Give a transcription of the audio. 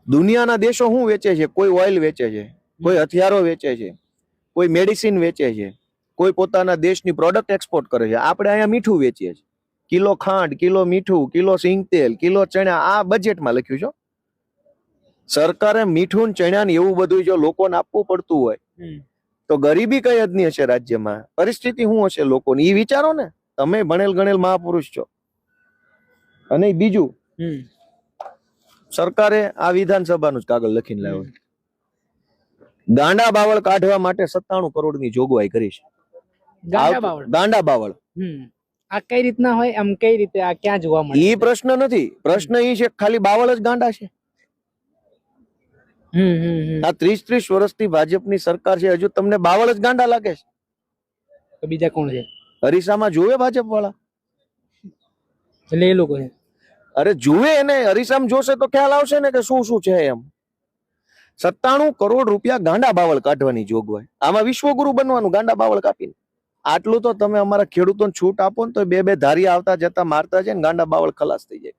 દુનિયાના દેશો શું વેચે છે? કોઈ ઓઇલ વેચે છે, કોઈ હથિયારો વેચે છે, કોઈ મેડિસિન વેચે છે, કોઈ પોતાના દેશની પ્રોડક્ટ એક્સપોર્ટ કરે છે. આપણે અહીંયા મીઠું વેચીએ છીએ. કિલો ખાંડ, કિલો મીઠું, કિલો સિંગ તેલ, કિલો ચણા, આ બજેટમાં લખ્યું છે. સરકારે મીઠું ને ચણા ને એવું બધું જો લોકોને આપવું પડતું હોય તો ગરીબી કઈ હદની હશે રાજ્યમાં, પરિસ્થિતિ શું હશે લોકોની, એ વિચારો ને. તમે ભણેલ ગણેલ મહાપુરુષ છો. અને બીજું, સરકારે આ વિધાનસભાનું જ કાગળ લખીને લાવ્યો, ગાંડા બાવળ કાઢવા માટે 97 કરોડની જોગવાઈ કરી છે. ગાંડા બાવળ આ કઈ રીતના હોય, આમ કઈ રીતે આ ક્યાં જોવા મળે? ઈ પ્રશ્ન નથી. પ્રશ્ન ઈ છે ખાલી બાવળ જ ગાંડા છે. આ 30 વર્ષથી ભાજપની સરકાર છે, હજુ તમને બાવળ જ ગાંડા લાગે છે? તો બીજા કોણ છે? અરીસામાં જોવે ભાજપ વાળા? એટલે એ લોકો છે. અરે જુએ એને, અરીસામાં જોશે તો ખ્યાલ આવશે ને કે શું શું છે એમ. 97 કરોડ રૂપિયા ગાંડા બાવળ કાઢવાની જોગવાઈ. આમાં વિશ્વગુરુ બનવાનું ગાંડા બાવળ કાપીને. આટલું તો તમે અમારા ખેડૂતોને છૂટ આપો ને તો બે ધારિયા આવતા જતા મારતા છે ને ગાંડા બાવળ ખલાસ થઈ જાય.